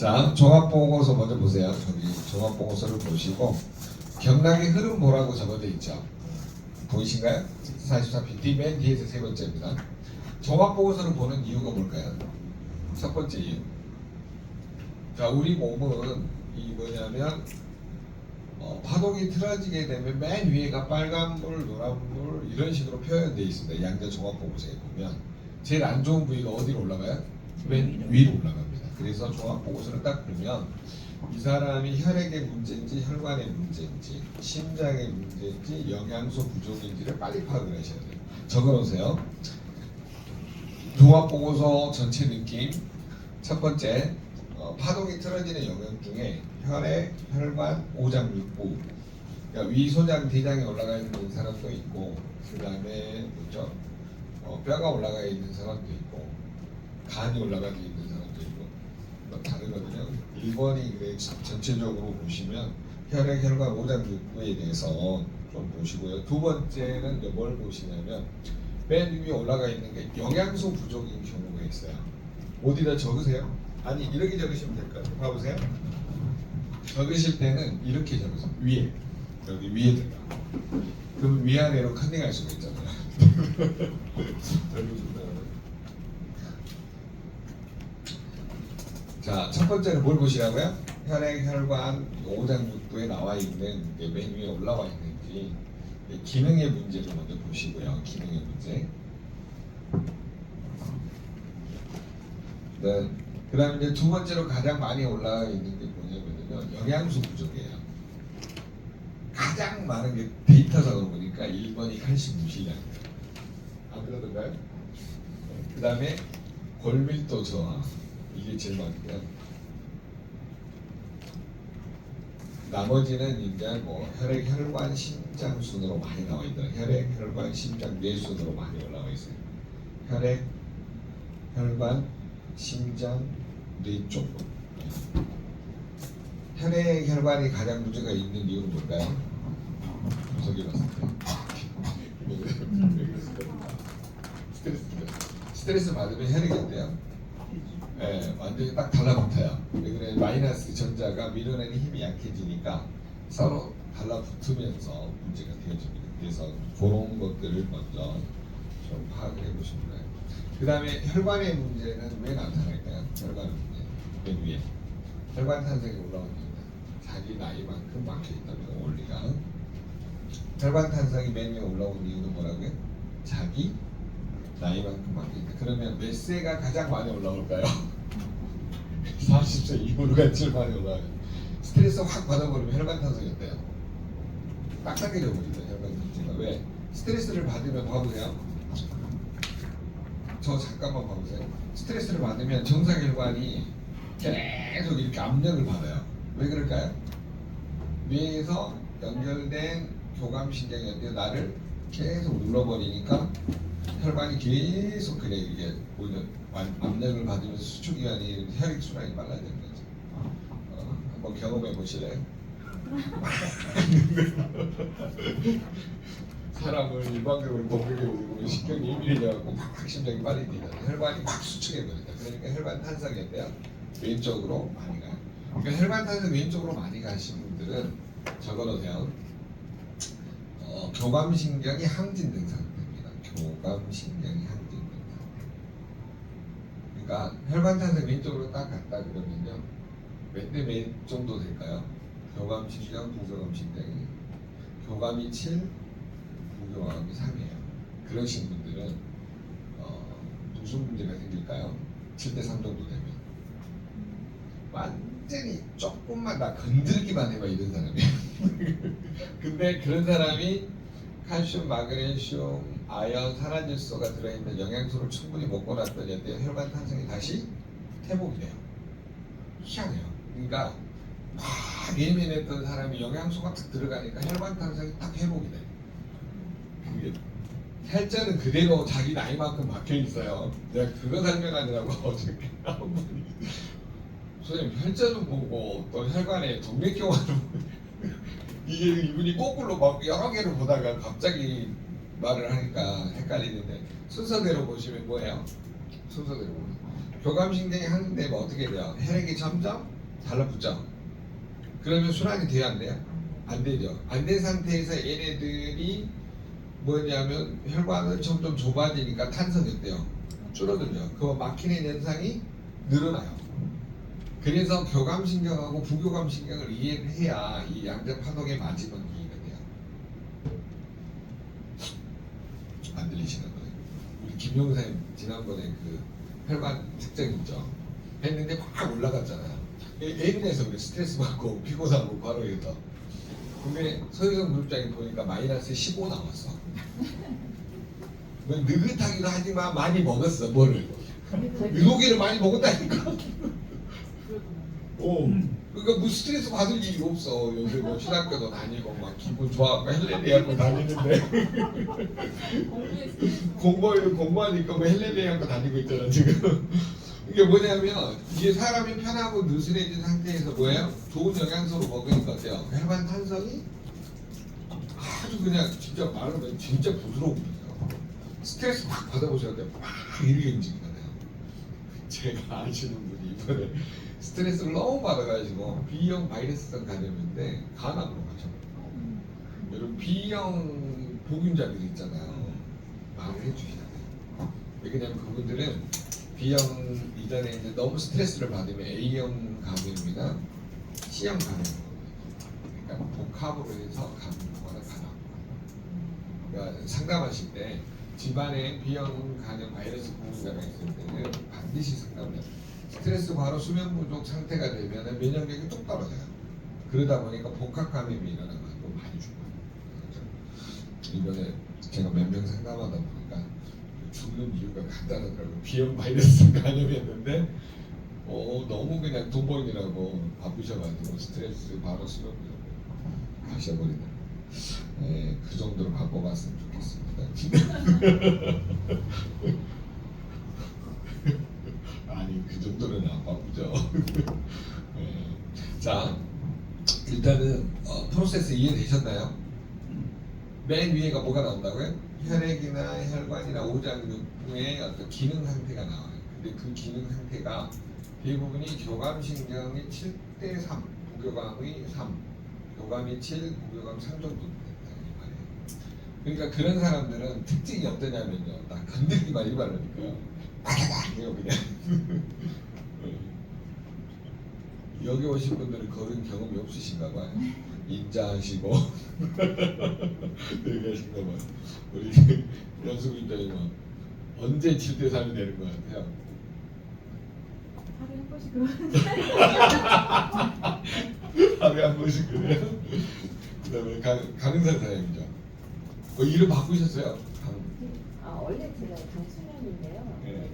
자, 종합보고서 먼저 보세요. 저기 종합보고서를 보시고 경락의 흐름 보라고 적어져 있죠. 보이신가요? 44pt 맨 뒤에서 세 번째입니다. 종합보고서를 보는 이유가 뭘까요? 첫 번째 이유. 자, 우리 몸은 이 뭐냐면 파동이 틀어지게 되면 맨 위에가 빨간불, 노란불 이런 식으로 표현되어 있습니다. 양자 종합보고서에 보면 제일 안 좋은 부위가 어디로 올라가요? 맨 위로 올라갑니다. 그래서 종합보고서를 딱 보면 이 사람이 혈액의 문제인지 혈관의 문제인지 심장의 문제인지 영양소 부족인지를 빨리 파악을 하셔야 돼요. 적어놓으세요. 종합보고서 전체 느낌. 첫 번째, 파동이 틀어지는 영역 중에 혈액, 혈관, 오장, 육부, 그러니까 위, 소장, 대장에 올라가 있는 사람도 있고, 그 다음에 뭐죠? 뼈가 올라가 있는 사람도 있고, 간이 올라가 있는 사람도 있고, 다르거든요. 1번이 그래 전체적으로 보시면 혈액, 혈관, 오장, 육부에 대해서 좀 보시고요. 두 번째는 이제 뭘 보시냐면 맨 위에 올라가 있는 게 영양소 부족인 경우가 있어요. 어디다 적으세요? 아니 이렇게 적으시면 될 것 같아요. 봐보세요. 적으실 때는 이렇게 적으세요. 위에 여기 위에다가. 그럼 위아래로 컨닝할 수가 있잖아요. 자, 첫 번째는 뭘 보시라고요? 혈액, 혈관, 오장, 육부에 나와 있는 게 맨 위에 올라와 있는지 기능의 문제를 먼저 보시고요. 기능의 문제. 네. 그 다음에 이제 두 번째로 가장 많이 올라와 있는 게 뭐냐면요, 영양소 부족이에요. 가장 많은 게 데이터상으로 보니까 1번이 칼슘 무실량이에요. 안 그러던가요? 그 다음에 골밀도 저하, 이게 제일 많고요. 나머지는 이제 뭐 혈액, 혈관, 심장 순으로 많이 나와 있더라. 혈액, 혈관, 심장, 뇌 순으로 많이 올라와 있어요. 혈액, 혈관, 심장, 뇌 쪽으로. 혈액, 혈관이 가장 문제가 있는 이유는 뭘까요? 저기 봤을 때. 스트레스 받으면 혈액이 어때요? 네, 완전히 딱 달라붙어요. 그래 마이너스 전자가 밀어내는 힘이 약해지니까 서로 달라붙으면서 문제가 되어집니다. 그래서 그런 것들을 먼저 좀 파악을 해보시면 돼요. 그 다음에 혈관의 문제는 왜 나타날까요? 혈관의 문제 맨 위에 혈관 탄성이 올라옵니다. 자기 나이만큼 막혀있다면 원리가. 혈관 탄성이 맨 위에 올라온 이유는 뭐라고요? 자기 나이만큼 막혀있다. 그러면 몇 세가 가장 많이 올라올까요? 40세 이후로가 제일 많이 올라와요. 스트레스 확 받아버리면 혈관 탄성이 어때요? 딱딱해져 버리죠. 혈관 문제가. 왜? 스트레스를 받으면 봐보세요. 저 잠깐만 봐보세요. 스트레스를 받으면 정상혈관이 계속 이렇게 압력을 받아요. 왜 그럴까요? 뇌에서 연결된 교감신경이 나를 계속 눌러버리니까 혈관이 계속 그래 이게 압력을 받으면서 수축기관이 혈액순환이 빨라지는 거죠. 한번 경험해 보실래요? 사람을 일반적으로 공격해버리고 신경이 예민해져갖고 확 심장이 빨리 뛰잖아요. 혈관이 확 수축해버린다. 그러니까 혈관 탄성이 어때요? 왼쪽으로 많이 가요. 그러니까 혈관 탄성 왼쪽으로 많이 가신 분들은 적어놓으세요. 교감신경이 항진된 상태입니다. 교감신경이 항진된 상태. 그러니까 혈관 탄성 왼쪽으로 딱 갔다 그러면요. 몇 대 몇 정도 될까요? 교감신경, 부교감신경이 교감이 7, 부교감이 3이에요. 그러신 분들은 무슨 문제가 생길까요? 7대 3 정도 되면 완전히 조금만 다 건들기만 해봐 이런 사람이에요. 근데 그런 사람이 칼슘, 마그네슘, 아연, 산화질소가 들어있는 영양소를 충분히 먹고 났더니 혈관 탄성이 다시 회복이 돼요. 희한해요. 그러니까 막 예민했던 사람이 영양소가 딱 들어가니까 혈관 탄성이 딱 회복이 돼요. 그게 혈자는 그대로 자기 나이만큼 박혀 있어요. 내가 그거 설명하느라고 어저께 나온 분이 선생님 혈자는 보고 또 혈관에 동맥경화를 이게 이분이 거꾸로 막 여러 개를 보다가 갑자기 말을 하니까 헷갈리는데 순서대로 보시면 뭐예요? 순서대로 보면 교감신경이 하는데 뭐 어떻게 돼요? 혈액이 점점 달라붙죠. 그러면 순환이 돼야 안 돼요? 안 되죠. 안 된 상태에서 얘네들이 뭐냐면 혈관은 점점 좁아지니까 탄성했대요. 줄어들죠. 그 막히는 현상이 늘어나요. 그래서 교감신경하고 부교감신경을 이해를 해야 이 양자 파동에 맞으면 이해가 돼요. 안 들리시는 거예요? 우리 김용 선생님 지난번에 그 혈관 특징 있죠? 했는데 막 올라갔잖아요. 예민해서 그래. 스트레스 받고 피곤하고 바로 해서. 근데 서유성 그룹장이 보니까 마이너스 15 나왔어. 뭐 느긋하기도 하지만 많이 먹었어. 뭐를? 유혹기를 많이 먹었다니까. 그러니까 뭐 스트레스 받을 일이 없어. 요새 뭐 신학교도 다니고 막 기분 좋아하고 헬레리아고 다니는데 공부하니까 뭐 헬레리아고 다니고 있잖아 지금. 이게 뭐냐면 이게 사람이 편하고 느슨해진 상태에서 뭐예요? 좋은 영양소로 먹으니까 어때요? 혈관 탄성이 아주 그냥 진짜 말하면 진짜 부드러워요. 스트레스 막 받아보셔야 돼요. 막 이렇게 움직이잖아요. 제가 아시는 분이 이번에 스트레스를 너무 받아가지고 B형 바이러스성 감염인데 간암으로 가죠. 여러분 B형 보균자들 있잖아요. 말을 해주셔야 돼요. 왜냐면 그분들은 B형 이전에 이제 너무 스트레스를 받으면 A형 감염이나 C형 감염, 그러니까 복합으로 해서 감염하거나 간암. 그러니까 상담하실 때 집안에 B형 간염 바이러스 보균자가 있을 때는 반드시 상담을 해요. 스트레스 바로 수면 부족 상태가 되면 면역력이 뚝 떨어져요. 그러다 보니까 복합 감염이 일어나고 많이 죽어요. 그렇죠? 이번에 제가 몇 명 상담하다 보니까 죽는 이유가 간단하더라고요. B형 바이러스 감염이었는데 너무 그냥 돈 벌느라고 바쁘셔가지고 스트레스 바로 수면 부족 가셔버리더라고요. 네, 그 정도로 바꿔봤으면 좋겠습니다. 아니 그 정도는 안 바쁘죠. 네. 자 일단은 프로세스 이해되셨나요? 맨 위에가 뭐가 나온다고요? 혈액이나 혈관이나 오장육부의 어떤 기능 상태가 나와요. 근데 그 기능 상태가 대부분이 교감신경이 7대3, 부교감이 3, 교감이 7, 부교감 3 정도 된다 이 말이에요. 그러니까 그런 사람들은 특징이 어떠냐면요, 나 건들기만 일반하니까요. 해요 그냥. 여기 오신 분들은 그런 경험이 없으신가 봐요. 인자하시고 되게 하신가 봐요. 우리 연수 입장이면 언제 7대3이 되는 것 같아요? 하루에 한 번씩 그러는데. 하루에 한 번씩 그래요? 그 다음에 강은산 사장님이죠. 이름 바꾸셨어요? 원래 제가 강수련인데요. 네.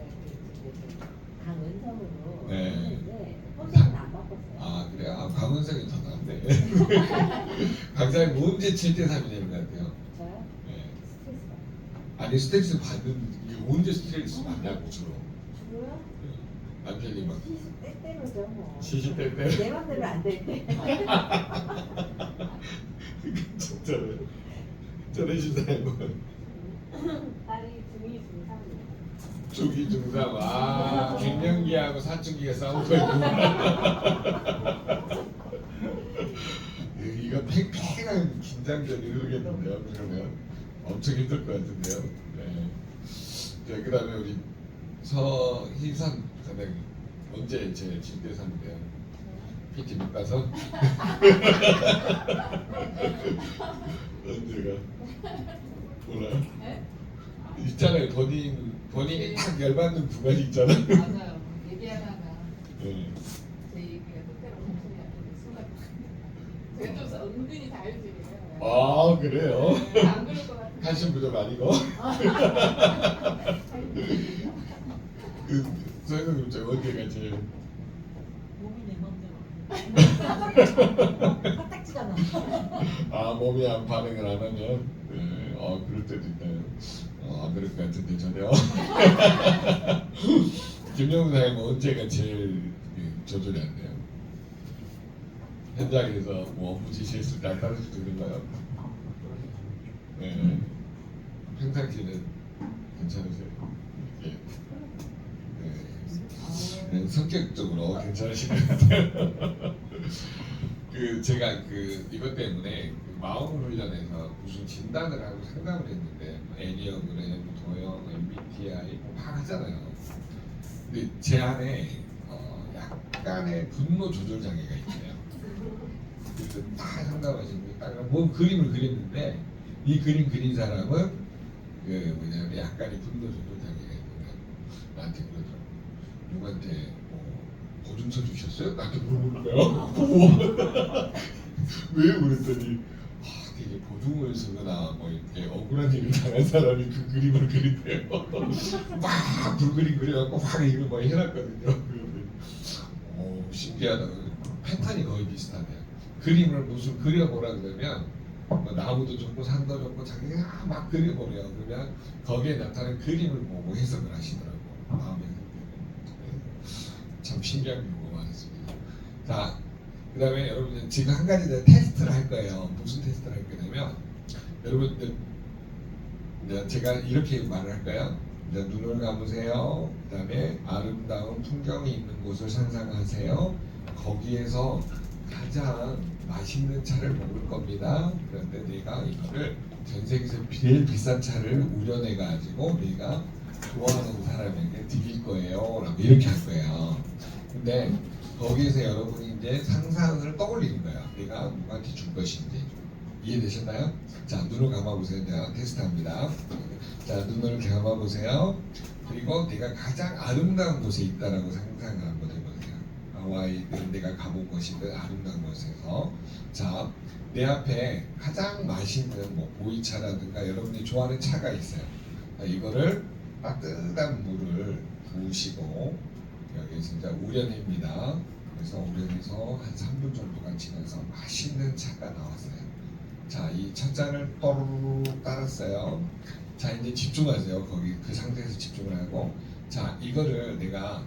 제가 강은성으로 네. 했는데 선생님은 안 바꿨어요. 아 그래요? 아 강은성이 더 낫네. 강사님 언제 7대3이 되는 것 같아요? 저요? 네. 스트레스 받아요. 아니 스트레스 받는 이게 언제 스트레스 받냐고 주로. 주로요? 남편이 막 때때로죠 뭐. 시시때때. 내 맘대로 안 될 때. 진짜로 저러시다요. 딸이 중2, 중3이에요. 중이 중삼. 아 갱년기하고 사춘기가 싸우고 있구나. 이거 팽팽한 긴장전이 흐르겠는데요. 그러면 엄청 힘들 것 같은데요. 네. 자 그다음에 우리 서희선 사장님 언제 제 7대3인데요? PT 못 가서? 언제가? 몰라요? 네? 있잖아요. 본인이 딱 열받는 구간이 있잖아요. 맞아요. 얘기하다가 네. 제 얘기가 때때로 목소리 안 들리는 순간 제가 좀 은근히 자율적이에요. 아 그래요? 네, 안 그럴 것 같은데. 한신 부족 아니고? 그 서영님 저 언제가 제일 몸이 내 맘대로. 화딱지가 나. 아 몸이 안 반응을 안 하면 네. 그럴 때도 있나요? 그럴 것 같은데 전혀. 김영훈 사장님 언제가 제일 조절이 안 돼요? 현장에서 뭐 업무 지시했을 때 안 따르시고 그런가요? 네. 평상시는 괜찮으세요? 예. 네. 성격적으로 괜찮으신 것 같아요. 그 제가 그 이것 때문에 그 마음 훈련에서 무슨 진단을 하고 상담을 했는데 뭐 애니어그램, 도형, MBTI 뭐막 하잖아요. 근데 제 안에 약간의 분노 조절 장애가 있어요. 그래서 다 상담하시는 딱뭐 그림을 그렸는데 이 그림 그린 사람은 그 뭐냐면 약간의 분노 조절 장애가 있는데 나한테 그러더라고. 누구한테 보증서 주셨어요? 나한테 물어보는 거야. 왜 그랬더니 되게 보증을 쓰거나 뭐 이렇게 억울한 일을 당한 사람이 그 그림을 그린대요. 막 불그림 그려갖고 막 이거 뭐 해놨거든요. 그런데 신기하다. 패턴이 거의 비슷하네요. 그림을 무슨 그려보라 그러면 뭐 나무도 좋고 산도 좋고 자기가 막 그려보래요. 그러면 거기에 나타난 그림을 보고 해석을 하시더라고. 마음에 참 신기한 경우가 많았습니다. 자, 그 다음에 여러분 지금 한 가지 더 테스트를 할 거예요. 무슨 테스트를 할 거냐면 여러분들 제가 이렇게 말을 할까요? 눈을 감으세요. 그 다음에 아름다운 풍경이 있는 곳을 상상하세요. 거기에서 가장 맛있는 차를 먹을 겁니다. 그런데 내가 이거를 전 세계에서 제일 비싼 차를 우려내 가지고 내가 좋아하는 사람에게 드릴 거예요. 라고 이렇게 할 거예요. 근데 거기에서 여러분이 이제 상상을 떠올리는 거예요. 내가 누구한테 줄 것인지. 이해되셨나요? 자, 눈을 감아보세요. 내가 테스트합니다. 자, 눈을 감아보세요. 그리고 내가 가장 아름다운 곳에 있다라고 상상을 한번 해보세요. 하와이든 내가 가본 곳이든 아름다운 곳에서. 자, 내 앞에 가장 맛있는 뭐 보이차라든가 여러분이 좋아하는 차가 있어요. 자, 이거를 따뜻한 물을 부으시고 여기 진짜 우려냅니다. 그래서 우려내서 한 3분 정도가 지나서 맛있는 차가 나왔어요. 자, 이 첫 잔을 또르륵 따랐어요. 자, 이제 집중하세요. 거기 그 상태에서 집중을 하고, 자, 이거를 내가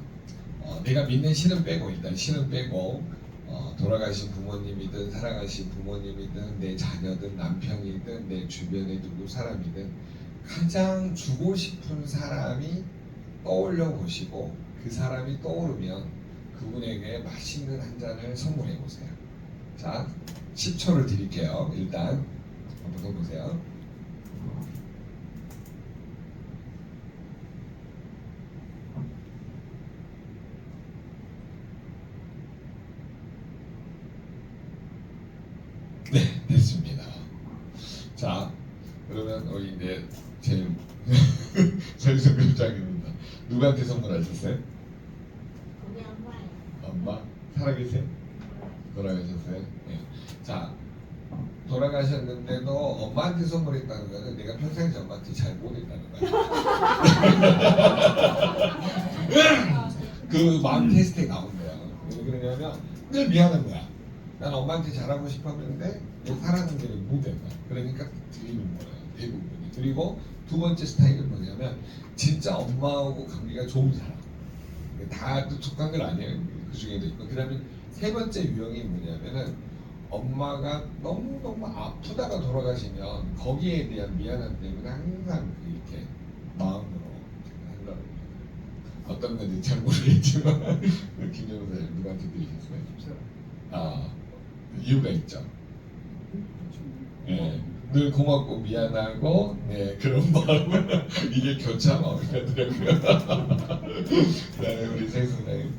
믿는 신은 빼고 일단 신은 빼고 돌아가신 부모님이든 살아가신 부모님이든 내 자녀든 남편이든 내 주변에 누구 사람이든 가장 주고 싶은 사람이 떠올려 보시고 그 사람이 떠오르면 그분에게 맛있는 한 잔을 선물해 보세요. 자, 10초를 드릴게요. 일단 한번 해보세요. 네, 됐습니다. 자, 그러면 우리 이제 제일 설성 교장입니다. 누구한테 선물하셨어요? 우리 엄마예요. 엄마? 살아계세요? 돌아가셨어요? 네. 자, 돌아가셨는데도 엄마한테 선물했다는 거는 내가 평상시 엄마한테 잘 못했다는 거야. 그 마음 테스트에 나온대요. 왜 그러냐면 늘 미안한 거야. 난 엄마한테 잘하고 싶었는데 내 사랑하는 게 못된 거야. 그러니까 드리는 거예요. 대부분이. 그리고 두 번째 스타일은 뭐냐면 진짜 엄마하고 관계가 좋은 사람. 다 속한 건 아니에요. 그 중에도 있고. 그 다음에 세 번째 유형이 뭐냐면은 엄마가 너무너무 아프다가 돌아가시면 거기에 대한 미안함 때문에 항상 이렇게 마음으로 하려고 해요. 어떤 건지 잘 모르겠지만 김정은 선생님 누구한테 드리셨어요? 아, 이유가 있죠. 예, 늘 고맙고 미안하고 그런 마음을 이게 교차 마음이라더라고요. 그다음에 우리 세 선생님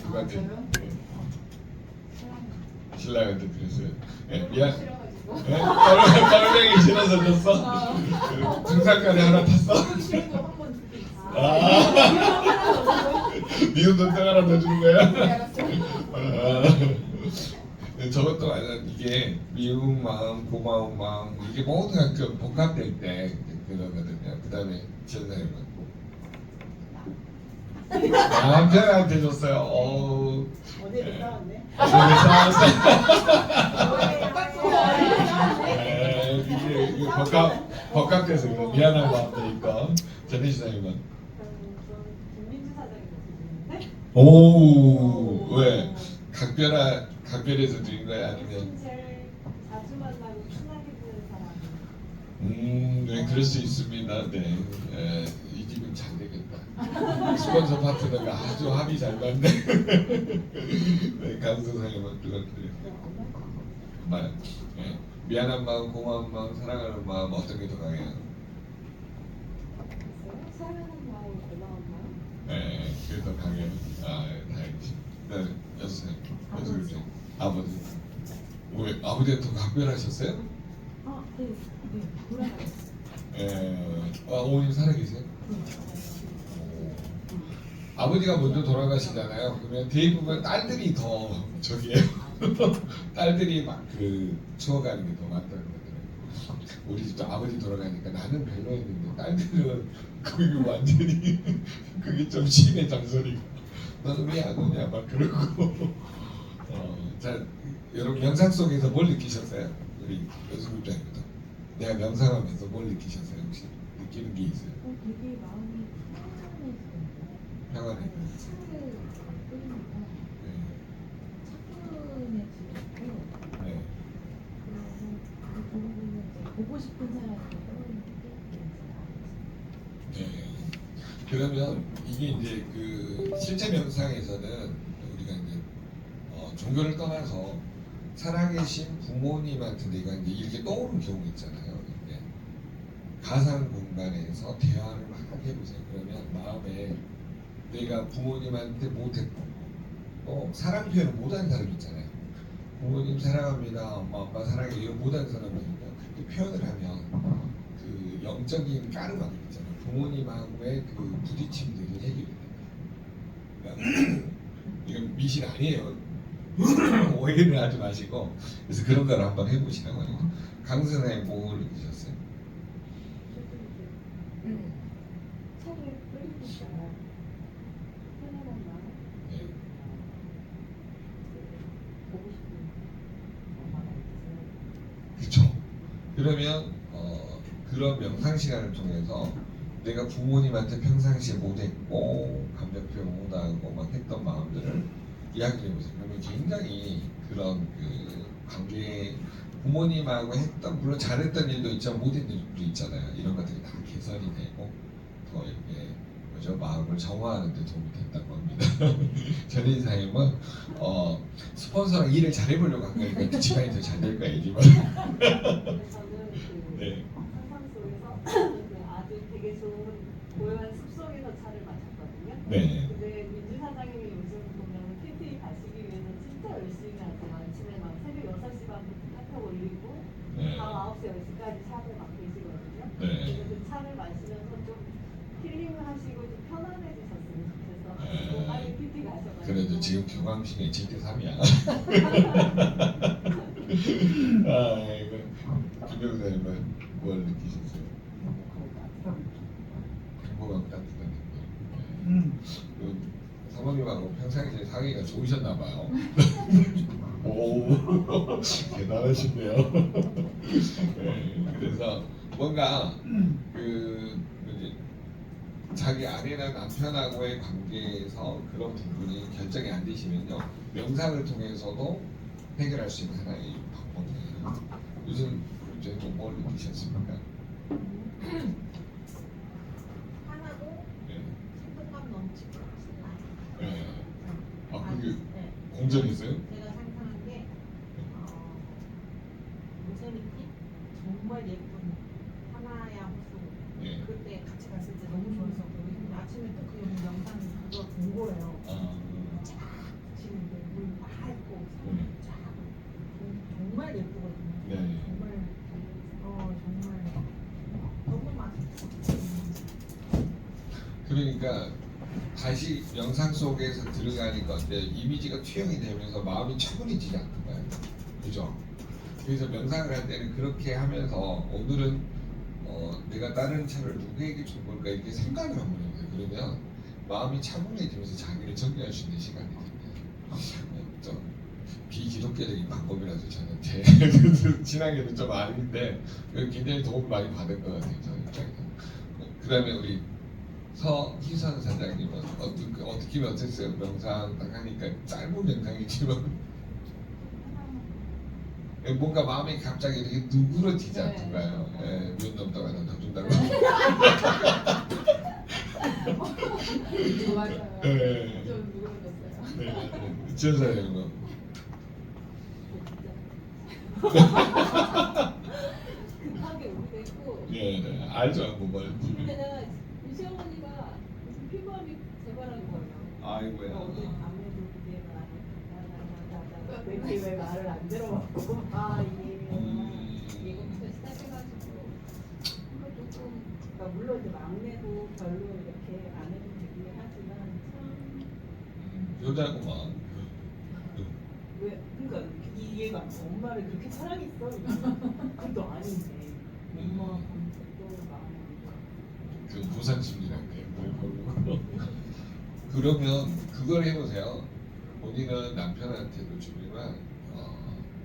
누구한테? 신랑한테 드렸어요. 미안. 썰맹이 싫어서 줬어? 등산까지 하나 탔어? 실도 한번 듣고 있어. 미운 돈땅 하나 더 주는 거야? 네, 알았어요. 저것도 이게 미운 마음, 고마운 마음 이게 모두가 그 복합될 때 그러거든요. 그 다음에 전사님은 남편한테 줬어요. 어디에 싸웠네? 이게 복합돼서 그래. 미안한 마음도 있고. 전희 시장님은 저는 김민주 사장님한테 드렸는데 오, 왜 각별해서 드린 거야 아니면 제일 자주 만나고 친하게 지낸 사람. 네, 그럴 수 있습니다. 네, 이 집은 잘 되겠다. 스폰서 파트너가 아주 합이 잘 맞네. 네, 강선생님은 그것들이 정말 네. 미안한 마음, 고마운 마음, 사랑하는 마음 어떤 게 더 강해요? 사랑하는 마음, 고마운 마음. 네, 그게 더 강해요. 아, 다행이지. 네, 여보세요. 여보세요. 아버지. 왜 아버지가 더 각별하셨어요? 네, 돌아가셨어요. 어머님 살아계세요? 아버지가 먼저 돌아가시잖아요. 그러면 대부분 딸들이 더 저기에요. 딸들이 막 그 추억하는 게 더 많다고 그러더라고요. 우리 집도 아버지 돌아가니까 나는 별로였는데 딸들은 그게 완전히 그게 좀 심해 잔소리가. 너는 왜 안 오냐 막 그러고. 자 여러분 명상 속에서 뭘 느끼셨어요? 우리 여수국장님도 내가 명상하면서 뭘 느끼셨어요? 혹시 느끼는 게 있어요? 되게 마음이 편안해지던데. 평안해. 차를 끓이니까 네. 차분해지고 네. 그리고 그 부분은 이제 보고 싶은 사람이 떠오르는 게 네. 그러면 이게 이제 그 실제 명상에서는 우리가 이제 종교를 떠나서 살아계신 부모님한테 내가 이제 이렇게 떠오르는 경우 있잖아요. 이제 가상 공간에서 대화를 막 해보세요. 그러면 마음에 내가 부모님한테 못했고 사랑 표현을 못하는 사람 있잖아요. 부모님 사랑합니다, 엄마 아빠 사랑해 이런 못하는 사람이니까 그렇게 표현을 하면 그 영적인 까르마들 있잖아요. 부모님하고의 그 부딪힘들이 해결이 됩니다. 그러니까 이건 미신 아니에요. 오해를 하지 마시고 그래서 그런 걸 한번 해보시라고 해요. 강선생님 뭘 느끼셨어요? 차를 끓이니까 편안한 마음, 네. 보고 싶은 엄마가 있어서 그렇죠. 그러면 그런 명상 시간을 통해서 내가 부모님한테 평상시에 못했고 감정 표현 못하고 막 했던 마음들을 이야기해 보세요. 그러면 굉장히 그런 그 관계 부모님하고 했던 물론 잘했던 일도 있지만 못했던 일도 있잖아요. 이런 것들이 다 개선이 되고 더 이렇게 뭐죠 마음을 정화하는 데 도움이 된다고 합니다. 전인사님은 스폰서랑 일을 잘해보려고 한 거니까 그 집안이 더 잘 될 거야지만. 근데 저는 그 네. 상상 속에서 그 아주 되게 좋은 고요한 숲속에서 차를 마셨거든요. 네. 근데 민주 사장님이 요즘 보면 PT 가시기 위해서 진짜 열심히 하세요. 아침에 막 새벽 6시 반부터 카톡 올리고 네. 밤 9시, 10시까지 샵을 막 계시거든요. 네. 그래서 그 차를 마시면서 좀 힐링을 하시고 좀 편안해지셨으면 좋겠어. 네. 빨리 PT 가셔가지고. 그래도 지금 경황신의 GT3이야. 아, 이거 김병사님은 뭘 느끼셨어요? 행복하고 따뜻한 느낌. 사모님하고 평상시에 사귀가 좋으셨나 봐요. 오, 대단하시네요. 네, 그래서 뭔가 그 뭐지, 자기 아내나 남편하고의 관계에서 그런 부분이 결정이 안 되시면요 명상을 통해서도 해결할 수 있는 하나의 방법이에요. 요즘 저희도 뭘 느끼셨습니까? 하나도 네. 생동감 넘치고 신나요. 네. 아 그게 네. 공전이었어요? 제가 상상한 게 요세미티 정말 예쁜 하나야 호수 네. 그때 같이 갔을 때 너무 좋았었고 아침에 또 그 영상 그거 본 거예요. 아, 쫙 지는데 물 맑고 네. 쫙 정말 예쁘거든요. 네. 정말 정말 너무 맛있어. 그러니까 다시 명상 속에서 들어가니까 어때 이미지가 투영이 되면서 마음이 차분해지지 않는 거예요. 그죠? 그래서 명상을 할 때는 그렇게 하면서 오늘은 내가 다른 차를 누구에게 줄 걸까 이렇게 생각을 한번 해보세요. 그러면 마음이 차분해지면서 자기를 정리할 수 있는 시간이 됩니다. 좀 비기독교적인 방법이라서 저는 제 신앙에는 좀 아닌데 굉장히 도움을 많이 받을 것 같아요. 저는 입장에서. 그다음에 우리 서희선 사장님은 어떻게 어땠어요? 명상 딱 하니까 짧은 명상이지만 뭔가 마음이 갑자기 이렇게 누그러지지 않던가요? 예, 몇 넘다가 더 준다고. 맞아요. 네. 좀 누그러졌어요. 네. 지원사님 뭐. 급하게 오기도 했고. 네. 알죠. 뭐 말인지. 근데 내가 우리 시어머니가 무슨 피부암이 재발한 거예요. 아이고야. 어제 밤에도 그게 나나나나나 왜 말을 안 들어봤고 아 이게 이거부터 시작해가지고 그러니까 조금 그러니까 물론 이제 막내도 별로 이렇게 안 해도 되긴 하지만 참 여자구만. 왜 그러니까 이해가 안 돼. 엄마를 그렇게 사랑했어? 그것도 아닌데 엄마한테 또 마음이 안 좋아. 그 보상심리라는 게 그러면 그걸 해보세요. 본인은 남편한테도 주지만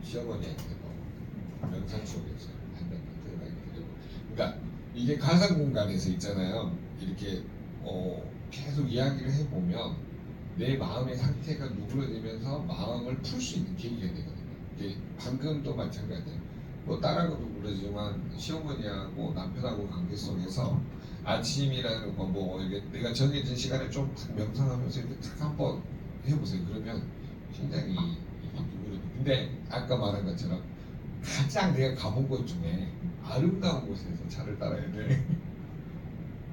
시어머니한테도 명상 속에서 한번 들어가게 되고, 그러니까 이게 가상 공간에서 있잖아요. 이렇게 계속 이야기를 해보면 내 마음의 상태가 누그러지면서 마음을 풀 수 있는 계기가 되거든요. 이게 방금도 마찬가지예요. 뭐 딸하고도 그러지만 시어머니하고 남편하고 관계 속에서 아침이라는 거 뭐 이게 내가 정해진 시간에 좀 명상하면서 이렇게 탁 한번 해보세요. 그러면 굉장히 이게 누그러져. 근데 아까 말한 것처럼 가장 내가 가본 곳 중에 아름다운 곳에서 차를 따라야 돼.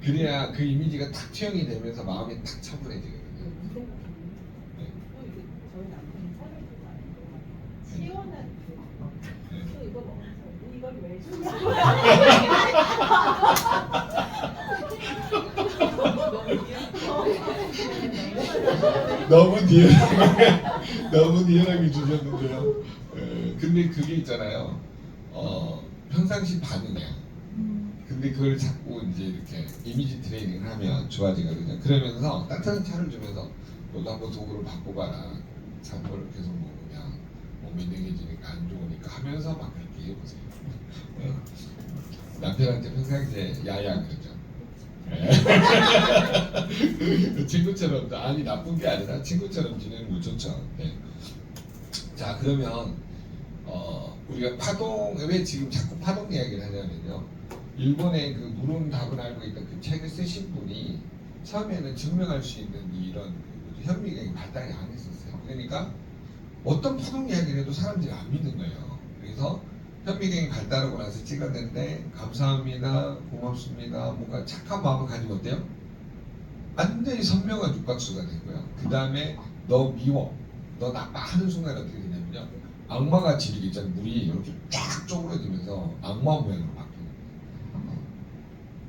그래야 그 이미지가 탁 투영이 되면서 마음이 탁 차분해지거든요. 또 이게 저희 남편이 차를 주고 아니고 시원한 또 이거 먹었어. 이걸 왜 주냐고. 너무 너무 니은하게 주셨는데요. 근데 그게 있잖아요. 평상시 반응이야. 근데 그걸 자꾸 이제 이렇게 이미지 트레이닝을 하면 좋아지거든요. 그러면서 따뜻한 차를 주면서 너도 한번 도구를 바꿔봐라. 찬물을 계속 먹으면 몸이 냉해지니까 안 좋으니까 하면서 막 그렇게 해보세요. 남편한테 평상시에 야야 그러죠. 친구처럼 아니 나쁜 게 아니라 친구처럼 지내는 거 좋죠. 네. 자 그러면 우리가 파동 왜 지금 자꾸 파동 이야기를 하냐면요. 일본의 그 물은 답을 알고 있던 그 책을 쓰신 분이 처음에는 증명할 수 있는 이런 현미경이 발달이 안 했었어요. 그러니까 어떤 파동 이야기를 해도 사람들이 안 믿는 거예요. 그래서 현미경이 발달하고 나서 찍었는데 감사합니다, 고맙습니다, 뭔가 착한 마음을 가지고 어때요? 완전히 선명한 육각수가 되고요. 그 다음에 너 미워, 너 나빠 하는 순간 어떻게 되냐면요. 악마같이 이렇게 있잖아요. 물이 이렇게 쫙 쪼그러지면서 악마 모양으로 바뀌는 거예요.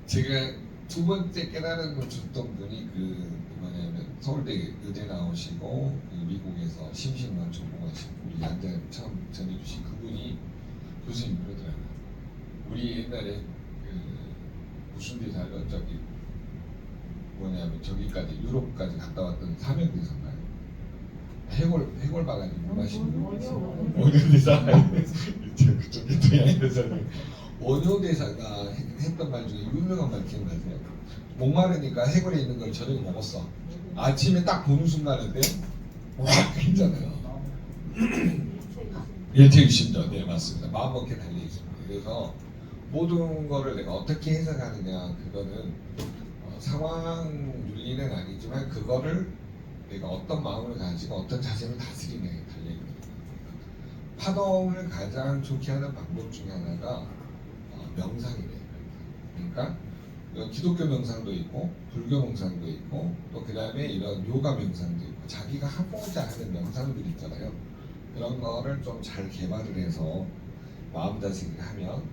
제가 두 번째 깨달음을 줬던 분이 그 뭐냐면 서울대 의대 나오시고 그 미국에서 심신만 전공하신 우리 양자님 처음 전해주신 그분이 교수님 그러더라고요. 우리 옛날에 그 무슨 데 살던 저기 뭐냐면 저기까지 유럽까지 갔다 왔던 사명대사인가요? 해골 봐가지고 마시는 원효대사 그쪽에 동양대사는 원효대사가 했던 말 중에 유명한 말 기억나세요? 목마르니까 해골에 있는 걸 저녁에 먹었어. 아침에 딱 보는 순간에 와 했잖아요. 일체유심전 네 맞습니다. 마음먹기에 달려 있습니다. 그래서 모든 거를 내가 어떻게 해석하느냐 그거는 상황 윤리는 아니지만 그거를 내가 어떤 마음을 가지고 어떤 자세를 다스리느냐에 달려 있거든요. 파동을 가장 좋게 하는 방법 중에 하나가 명상이래요. 그러니까 기독교 명상도 있고 불교 명상도 있고 또 그 다음에 이런 요가 명상도 있고 자기가 하고자 하는 명상들이 있잖아요. 그런 거를 좀 잘 개발을 해서 마음 다스리기 하면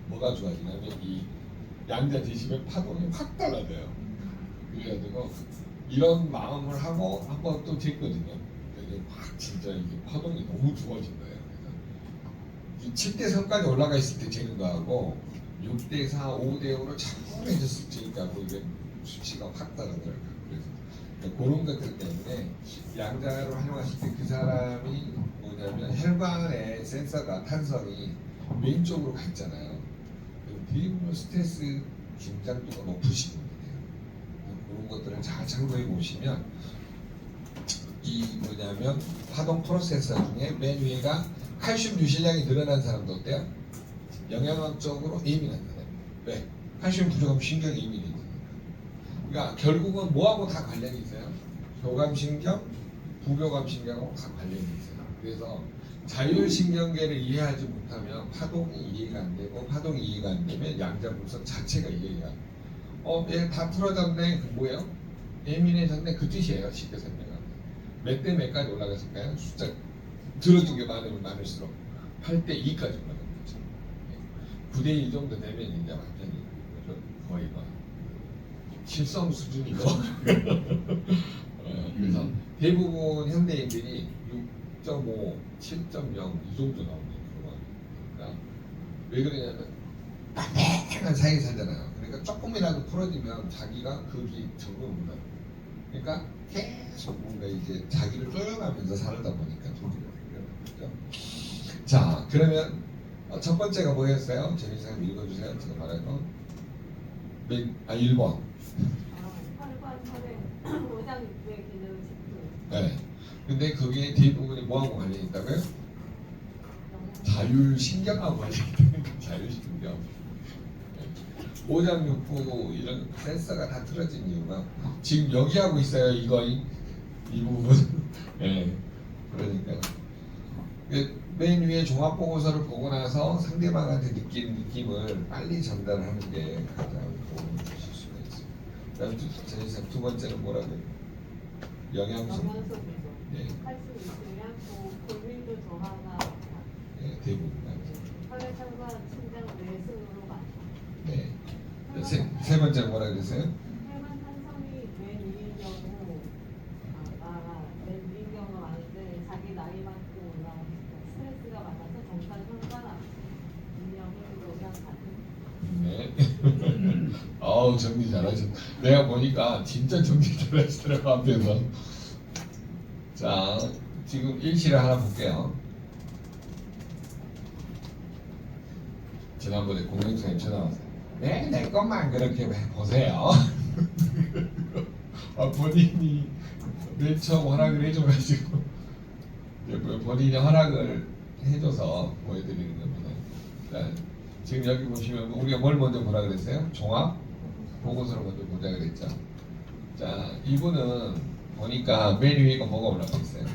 뭐가 좋아지냐면 이 양자 지식의 파동이 확 달라져요. 그래가지고 이런 마음을 하고 한번 또 쟀거든요. 그래서 막 진짜 이게 파동이 너무 좋아진 거예요. 그래서 7대 3까지 올라가 있을 때 재는 거하고 6대 4, 5대 5로 차분해졌을 때니까 이게 수치가 확 다르더라고요. 그래서 그런 것들 때문에 양자를 활용하실 때 그 사람이 뭐냐면 혈관의 센서가 탄성이 왼쪽으로 가 있잖아요. 대부분 스트레스 긴장도가 높으신 분이에요. 그런 것들을 잘 참고해 보시면 이 뭐냐면 파동 프로세서 중에 맨 위에가 칼슘 유실량이 늘어난 사람도 어때요? 영양학적으로 예민한 사람. 왜? 칼슘 부족하면 신경이 예민해지니까. 그러니까 결국은 뭐하고 다 관련이 있어요? 교감신경, 부교감신경하고 다 관련이 있어요. 그래서 자율신경계를 이해하지 못하면 파동이 이해가 안 되고 파동이 이해가 안 되면 양자분석 자체가 이해가 안 돼요. 얘 다 풀어졌네. 그 뭐예요? 예민해졌네. 그 뜻이에요. 쉽게 설명하면. 몇 대 몇까지 올라갔을까요? 숫자 들어준 게 많으면 많을수록 8대 2까지 올라간 거죠. 9대 1 정도 되면 이제 완전히 거의 막 실성 수준이고 그래서 대부분 현대인들이 6.5, 7.0 이 정도 나오는 경우가 그러니까 왜 그러냐면 빡빡한 사이에 살잖아요. 그러니까 조금이라도 풀어지면 자기가 거기 적응을 못하고 그러니까 계속 뭔가 이제 자기를 쪼여가면서 살다 보니까 문제가 생겨요. 자 그러면 첫 번째가 뭐였어요? 재민쌤 읽어주세요. 제가 말한 거 1번. 혈관 혈액 오장 육부의 기능 식품. 네. 근데 그게 대부분이 뭐하고 관련이 있다고요? 자율신경하고 관련이 있다는 거예요. 자율신경. 오장육부 이런 센서가 다 틀어진 이유가 지금 여기 하고 있어요. 이거 이 부분. 네. 그러니까 맨 위에 종합 보고서를 보고 나서 상대방한테 느낀 느낌을 빨리 전달하는 게 가장 도움을 주실 수가 있어요. 그다음 두 번째는 뭐라고요? 영양소. 영양소 부족. 네. 칼슘 있으면 골밀도 저하가 많다. 네, 대부분 많죠. 혈액형과 심장 뇌승으로 많다. 네. 세 번째 뭐라 그랬어요? 혈관 탄성이 맨 위인 경우 맨 위인 경우가 많은데 자기 나이 만큼 올라오니까 스트레스가 많아서 정상 혈관 운영을 영향받는. 네. 아우 정리 잘하셨. 내가 보니까 진짜 정리 잘하시더라고 앞에서. 자 지금 일시를 하나 볼게요. 지난번에 공룡선생님 전화 왔어요. 네, 내 것만 그렇게 보세요. 본인이 맨 처음 허락을 해줘가지고 본인이 허락을 해줘서 보여드리는 겁니다. 자, 지금 여기 보시면 우리가 뭘 먼저 보라 그랬어요? 종합 보고서를 먼저 보자 그랬죠. 자, 이분은 보니까 맨 위에가 뭐가 올라가 있어요?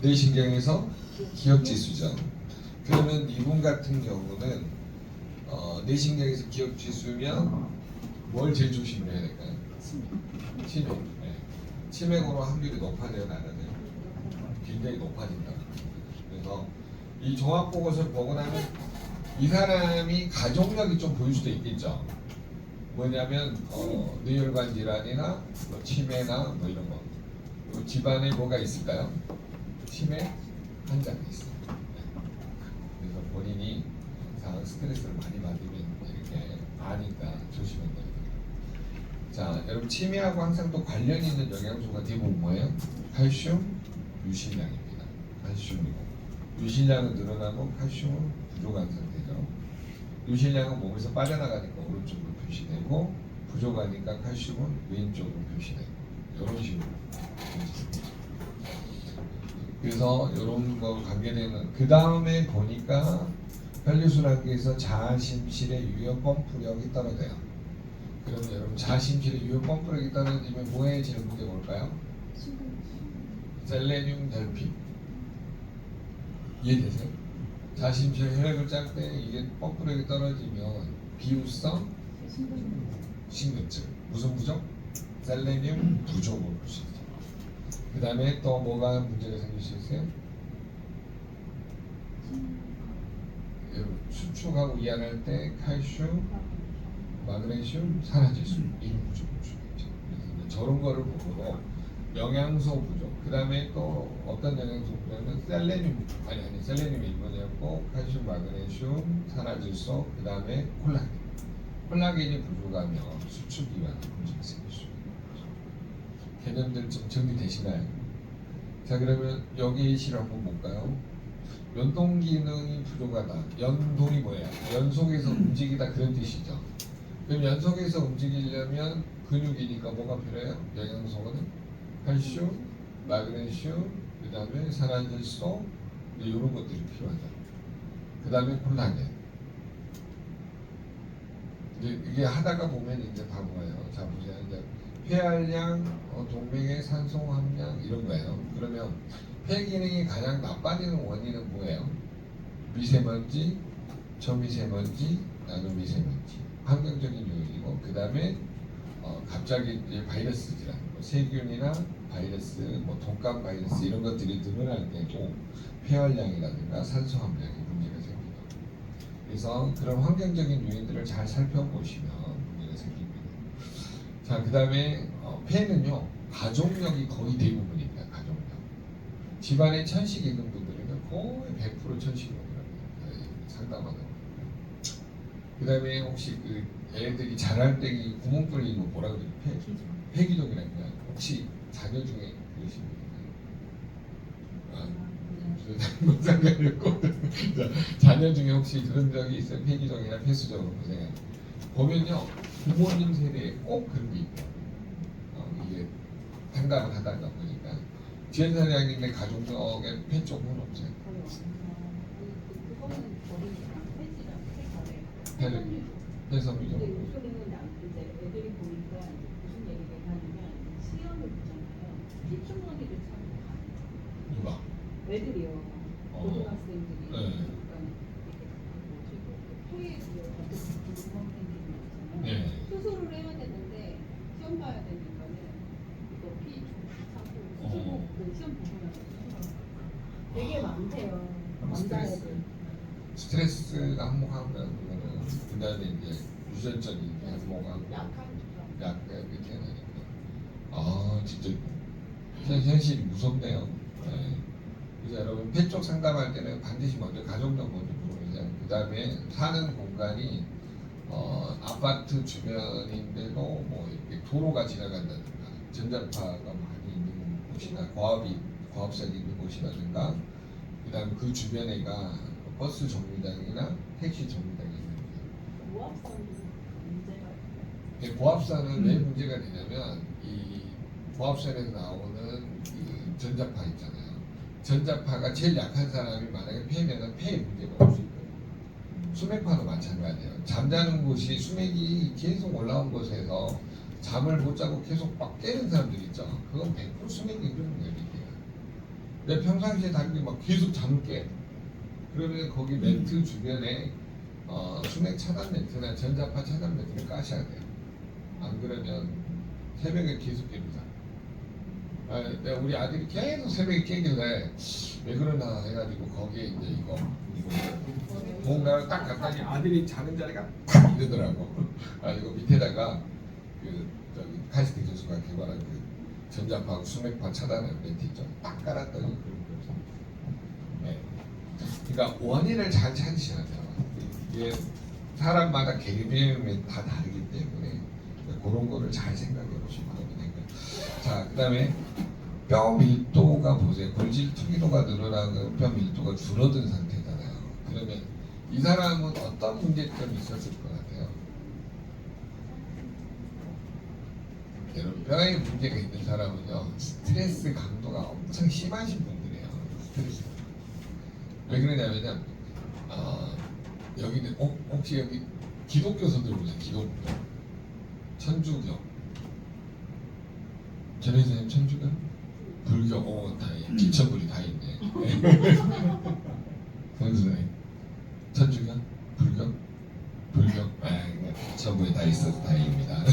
뇌신경에서 기억지수죠. 그러면 이분 같은 경우는 뇌신경에서 기억지수면 뭘 제일 조심을 해야 될까요? 치매. 네. 치매고로 확률이 높아져요, 나는. 굉장히 높아진다. 그래서 이 종합 보고서를 보고 나면 이 사람이 가족력이 좀 보일 수도 있겠죠. 뭐냐면 뇌혈관 질환이나 뭐 치매나 뭐 이런 거. 집안에 뭐가 있을까요? 치매 환자가 있어요. 그래서 본인이 항상 스트레스를 많이 받으면 이렇게 아니까 조심해야 돼요. 자, 여러분 치매하고 항상 또 관련이 있는 영양소가 대부분 뭐예요? 칼슘, 유실량입니다. 칼슘이고 유실량은 늘어나고 칼슘은 부족한 상태죠. 유실량은 몸에서 빠져나가니까 오른쪽으로 표시되고 부족하니까 칼슘은 왼쪽으로 표시되고 이런 식으로. 그래서 이런 거 관계되는 그 다음에 보니까 혈류순환기에서 자아심실의 유효 펌프력이 떨어져요. 그러면 여러분 자아심실의 유효 펌프력이 떨어지면 뭐에 제일 문제가 올까요? 셀레늄 델핀 이해되세요? 자아심실 혈액을 짤 때 이게 펌프력이 떨어지면 비우성 신근증 무슨 부족? 셀레늄 부족으로 볼 수 있어요. 그 다음에 또 뭐가 문제가 생길 수 있어요? 수축하고 이완할 때 칼슘, 마그네슘, 산화질소 이런 부족을 주겠죠. 그래서 저런 거를 보고 영양소 부족. 그 다음에 또 어떤 영양소 부족은 셀레늄 셀레늄이 1번이었고 칼슘, 마그네슘, 산화질소, 그 다음에 콜라겐. 콜라겐이 부족하면 수축 이완 문제가 생길 수 있는 거죠. 개념들 좀 정리되시나요? 자 그러면 여기 실 한번 볼까요? 연동 기능이 부족하다. 연동이 뭐예요? 연속해서 움직이다 그런 뜻이죠. 그럼 연속해서 움직이려면 근육이니까 뭐가 필요해요? 영양소는 칼슘, 마그네슘, 그 다음에 산화질소 이런 것들이 필요하죠. 그 다음에 콜라겐. 이제 이게 하다가 보면 이제 바보예요. 자 보세요. 이제 폐활량, 동맥의 산소 함량 이런 거예요. 그러면 폐 기능이 가장 나빠지는 원인은 뭐예요? 미세먼지, 초미세먼지, 나노미세먼지. 환경적인 요인이고 그 다음에 갑자기 이제 바이러스 질환, 뭐 세균이나 바이러스, 뭐 독감 바이러스 이런 것들이 늘어날 때도 폐활량이라든가 산소 함량이 문제가 생겨요. 그래서 그런 환경적인 요인들을 잘 살펴보시면 문제가 생깁니다. 자, 그 다음에 폐는요 가족력이 거의 대부분입니다. 가족력. 집안에 천식 있는 분들은 거의 100% 천식력이라고 해요. 상담하다 보면. 그 다음에 혹시 그 애들이 자랄 때 구멍 뚫린 거 뭐라 그래요? 폐기종이라는 거야. 혹시 자녀 중에 그러신 분 있나요? 못 상관없고 자녀 중에 혹시 그런 적이 있어요? 폐기종이나 폐수종으로 고생해요. 보면요 부모님 세대에 꼭 그런 게 있고 이게 상담을 하다가 보니까 지연사량인데 가족력에 폐 쪽은 없어요. 그거는 버리니까 폐지랑 폐를 폐섬유죠. 근데 요즘에는 이제 애들이 보니까 무슨 얘기를 하냐면 시험을 보잖아요. 피주머니를 찾고 가요. 누가? 애들이요. 고등학생들이 네. 그러니까 이렇게 뭐지 폐에 구멍 생기는 거 있잖아요. 네. 수술을 해야 되는데 시험 봐야 되니까는 이거 피 찾고 수술 그 시험 보고 나서 수술하고 되게 많대요. 남자애들. 스트레스가 한몫하면 그거는 그다음에 이제 유전적인 한몫하고 약한 약간 이렇게 되니까 진짜 현실이 무섭네요. 네. 그래서 여러분 폐 쪽 상담할 때는 반드시 먼저 가족력 먼저 물어보세요. 그다음에 사는 공간이 아파트 주변인데도 뭐 이렇게 도로가 지나간다든가 전자파가 많이 있는 곳이나 과업선이 있는 곳이라든가 그다음 그 주변에가 버스 정류장이나 택시 정류장이 있는 거예요. 모압선도 문제가 있어요. 고압선은 왜 문제가 되냐면 이 고압선에서 나오는 그 전자파 있잖아요. 전자파가 제일 약한 사람이 만약에 폐면은 폐에 문제가 올 수 있거든요. 수맥파도 마찬가지예요. 잠자는 곳이 수맥이 계속 올라온 곳에서 잠을 못 자고 계속 막 깨는 사람들 있죠. 그건 100% 수맥이 흐르는 거예요. 내 평상시에 다니는데 막 계속 잠을 깨. 그러면 거기 멘트 주변에 수맥 차단 멘트나 전자파 차단 멘트를 까셔야 돼요. 안 그러면 새벽에 계속 깨니다. 내가 우리 아들이 계속 새벽에 깨길래 왜 그러나 해가지고 거기에 이제 이거 뭔가를 딱 갖다니 아들이 자는 자리가 딱 이러더라고. 그리고 밑에다가 그 저기 카이스트 교수가 개발한 그 전자파 수맥파 차단하는 멘트 있죠. 딱 깔았더니 그런 거죠. 네. 그러니까 원인을 잘 찾으셔야 돼요. 이게 사람마다 개개인이 다 다르기 때문에 그런 거를 잘 생각해 보시면 되고요. 자, 그다음에 뼈 밀도가 보세요. 골질 투기도가 늘어나고 뼈 밀도가 줄어든 상태잖아요. 그러면 이 사람은 어떤 문제점이 있었을 것 같아요? 여러분 뼈에 문제가 있는 사람은요 스트레스 강도가 엄청 심하신 분들이에요. 스트레스. 왜 그러냐면요 여기는 혹시 여기 기독교 선들 보세요. 기독교 천주교 전혜 선생님 천주교 불교 다 기천불이 다 있네. 선생님 천주교 불교 전부에 다 있어서 다행입니다.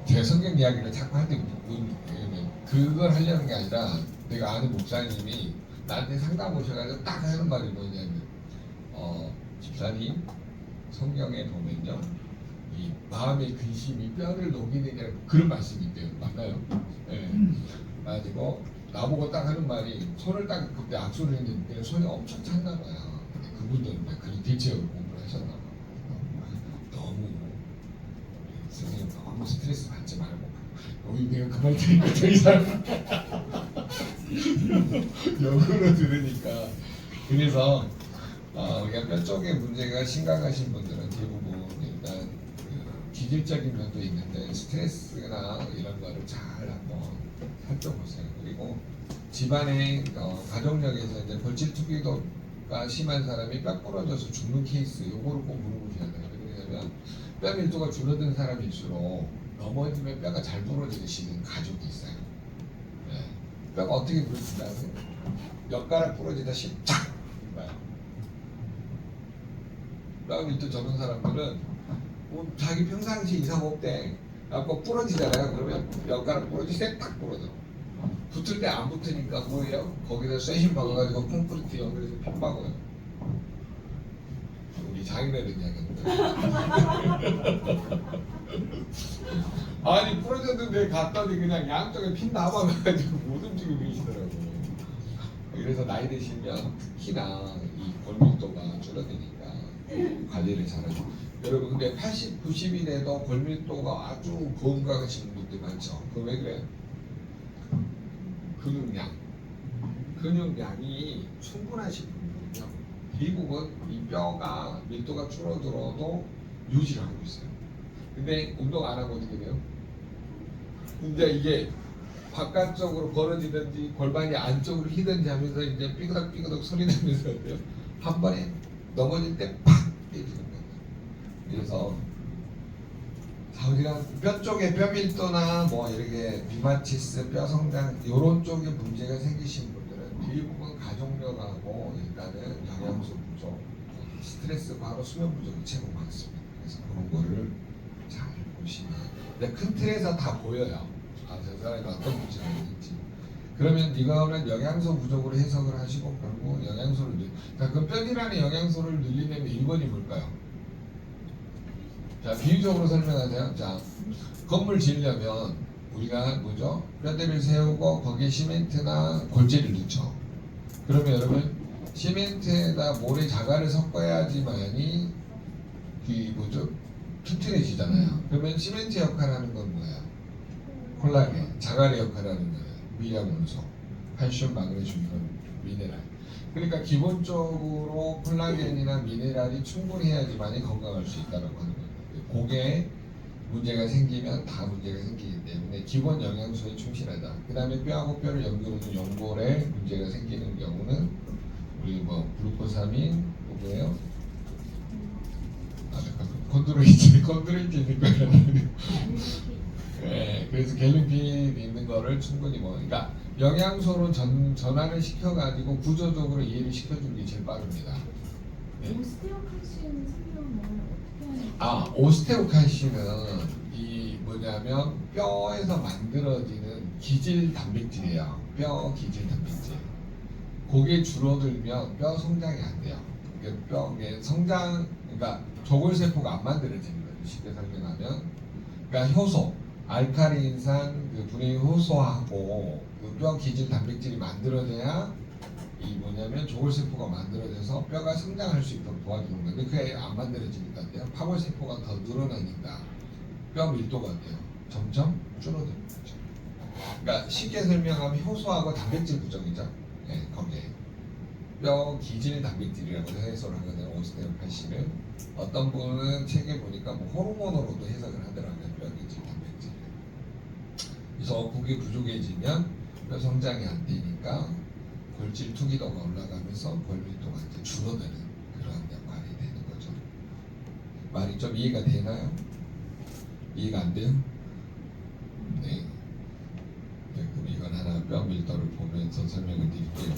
제가 성경 이야기를 자꾸 할 때 그걸 하려는 게 아니라 내가 아는 목사님이 나한테 상담 오셔가지고 딱 하는 말이 뭐냐면 집사님 성경에 보면요 이 마음의 근심이 뼈를 녹이는 게 그런 말씀이 있대요. 맞나요? 네. 가지고 나보고 딱 하는 말이 손을 딱 그때 악수를 했는데 손이 엄청 찼나 봐요. 그분들은 그런 대체적으로 공부를 하셨나 봐요. 너무 선생님 너무 스트레스 받지 말고 내가 그 말 들으니까 저이 사람 역으로 들으니까 그래서 우리가 뼈 쪽에 문제가 심각하신 분들은 대부분 일단 그 기질적인 면도 있는데 스트레스나 이런 거를 잘 한번 살펴보세요. 그리고 집안의 가족력에서 이제 골질 투기도가 밀도가 심한 사람이 뼈 부러져서 죽는 케이스 요거를 꼭 물어보셔야 돼요. 왜냐면 뼈 밀도가 줄어든 사람일수록 넘어지면 뼈가 잘 부러지시는 가족이 있어요. 네. 뼈가 어떻게 부러진다 아세요? 엿가락 부러지다시 탁! 뼈 밀도 적은 사람들은 뭐 자기 평상시 이상 없대. 아까 부러지잖아요. 그러면 엿가락 부러질 때 딱 부러져. 붙을 때 안 붙으니까 뭐예요? 거기다 쇠심 박아가지고 콘크리트 연결해서 핀 박아요. 우리 자기네들 이야기합니다. 아니 부러졌는데 갔더니 그냥 양쪽에 핀 남아가지고 못 움직이고 계시더라고요. 그래서 나이 드시면 특히나 이 골밀도가 줄어드니까 관리를 잘하죠. 여러분 근데 80, 90이 돼도 골밀도가 아주 건강하신 분들 많죠. 그거 왜 그래요? 근육량이 충분하신 분들은요 대부분 이 뼈가 밀도가 줄어들어도 유지를 하고 있어요. 근데 운동 안 하고 어떻게 돼요? 이제 이게 바깥쪽으로 벌어지든지 골반이 안쪽으로 휘든지 하면서 이제 삐그덕삐그덕 소리 나면서 어때요? 한 번에 넘어질 때 팍 깨지는 거예요. 그래서 우리가 뼈 쪽에 뼈 밀도나 뭐 이렇게 비마티스, 뼈 성장 이런 쪽에 문제가 생기신 분들은 대부분 가족력하고 일단은 영양소 부족, 스트레스 바로 수면 부족이 최고 많습니다. 그래서 그런 거를 잘 보시면 근데 큰 틀에서 다 보여요. 아, 저 사람이 어떤 문제가 있는지. 그러면 이거는 영양소 부족으로 해석을 하시고 결국 영양소를 자, 그럼 뼈질환의 영양소를 늘리려면 1번이 뭘까요? 자, 비유적으로 설명하세요. 자, 건물 지으려면 우리가 뭐죠? 뼈대를 세우고 거기에 시멘트나 골재를 넣죠. 그러면 여러분 시멘트에다 모래 자갈을 섞어야지만이 그 뭐죠? 튼튼해지잖아요. 그러면 시멘트 역할을 하는 건 뭐예요? 콜라겐, 자갈의 역할을 하는 거예요. 미량원소, 칼슘, 마그네슘 이런 미네랄. 그러니까 기본적으로 콜라겐이나 미네랄이 충분해야지만이 건강할 수 있다고 하는 거예요. 고개에 문제가 생기면 다 문제가 생기기 때문에 기본 영양소에 충실하다. 그 다음에 뼈하고 뼈를 연결하는 연골에 문제가 생기는 경우는 우리 뭐 글루코사민 또 뭐예요? 아 잠깐 건드로이트니까 네, 그래서 갤린핀 있는 거를 충분히 그러니까 영양소로 전환을 시켜가지고 구조적으로 이해를 시켜주는 게 제일 빠릅니다. 네. 오스테오칼슘 생명은 어떻게 하는 아, 오스테오칼슘은 이 뭐냐면 뼈에서 만들어지는 기질 단백질이에요. 뼈 기질 단백질. 그게 줄어들면 뼈 성장이 안 돼요. 뼈의 성장, 그러니까 조골세포가 안 만들어지는 거예요. 쉽게 설명하면, 그러니까 효소, 알카리인산, 그 분해 효소하고 그 뼈 기질 단백질이 만들어져야 이 뭐냐면 조골세포가 만들어져서 뼈가 성장할 수 있도록 도와주는 건데 그게 안 만들어지니까 어때요? 파골세포가 더 늘어나니까 뼈 밀도가 어때요? 점점 줄어드는 거죠. 그러니까 쉽게 설명하면 효소하고 단백질 부족이죠. 네, 거기에 뼈 기질 단백질이라고 해석을 하거든요. 오스테오칼슘은 어떤 분은 책에 보니까 뭐 호르몬으로도 해석을 하더라고요. 뼈 기질 단백질. 그래서 그게 부족해지면 뼈 성장이 안 되니까 골질 투기도가 올라가면서 골밀도가 이제 줄어드는 그런 역할이 되는 거죠. 말이 좀 이해가 되나요? 이해가 안 돼요? 네. 그럼 이건 하나 뼈 밀도를 보면서 설명을 드릴게요.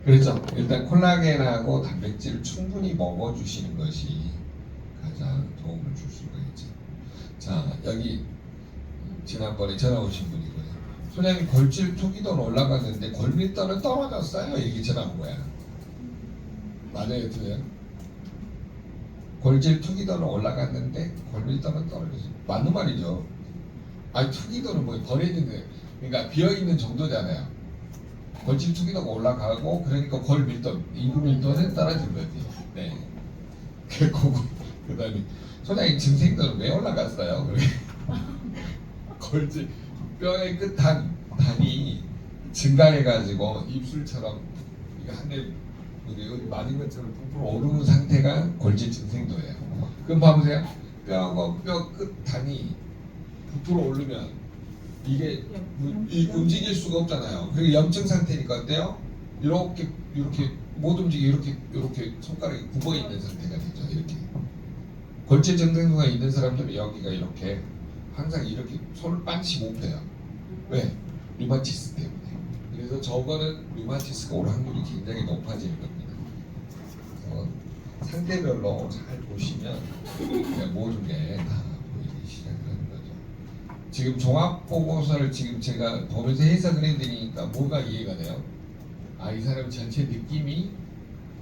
그렇죠. 일단 콜라겐하고 단백질을 충분히 먹어주시는 것이 가장 도움을 줄 수가 있죠. 자, 여기 지난번에 전화 오신 분이고요. 소장님 골질 투기도는 올라갔는데 골밀도는 떨어졌어요. 얘기 전화 온 거야. 맞아요, 틀려요? 골질 투기도는 올라갔는데 골밀도는 떨어졌어요. 맞는 말이죠. 아니 투기도는 뭐 버려지는, 그러니까 비어 있는 정도잖아요. 골질 투기도가 올라가고 그러니까 골밀도, 인구 밀도는 떨어진 거지. 네. 그다음에 소장님 증생도는 왜 올라갔어요? 골질 뼈의 끝단이 증가해가지고 입술처럼 이게 한 대 어디 맞은 것처럼 부풀어 오르는 상태가 골질 증생도예요. 그럼 봐보세요. 뼈하고 뼈 끝단이 부풀어 오르면 이게 움직일 수가 없잖아요. 그리고 염증 상태니까 어때요? 이렇게 못 움직여 이렇게 손가락이 굽어 있는 상태가 되죠. 이렇게 골재 정상수가 있는 사람들은 여기가 이렇게 항상 이렇게 손을 반드시 못 펴요. 왜? 류마티스 때문에. 그래서 저거는 류마티스가 올 확률이 굉장히 높아지는 겁니다. 그래서 상대별로 잘 보시면 그냥 모든 게 다 보이기 시작하는 거죠. 지금 종합 보고서를 지금 제가 보면서 해석을 해드리니까 뭐가 이해가 돼요? 아, 이 사람 전체 느낌이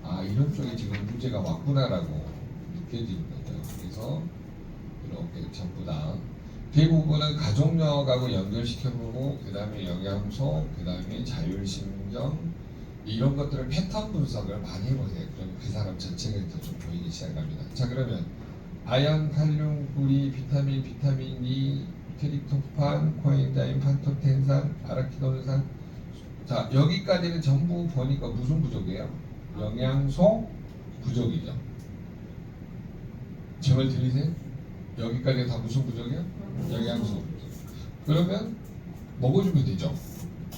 아, 이런 쪽에 지금 문제가 왔구나라고 느껴지는 거죠. 그래서 이렇게 전부 다 대부분은 가족력하고 연결시켜보고 그 다음에 영양소, 그 다음에 자율신경 이런 것들을 패턴 분석을 많이 해보세요. 그러면 그 사람 전체가 이제 좀 보이기 시작합니다. 자, 그러면 아연, 칼륨, 구리, 비타민, 비타민 D, 트립토판, 코엔자임, 판토텐산, 아라키도산. 자, 여기까지는 전부 보니까 무슨 부족이에요? 영양소 부족이죠. 제 말 들리세요? 여기까지 다 무슨 부족이에요? 영양소 부족. 그러면 먹어주면 되죠.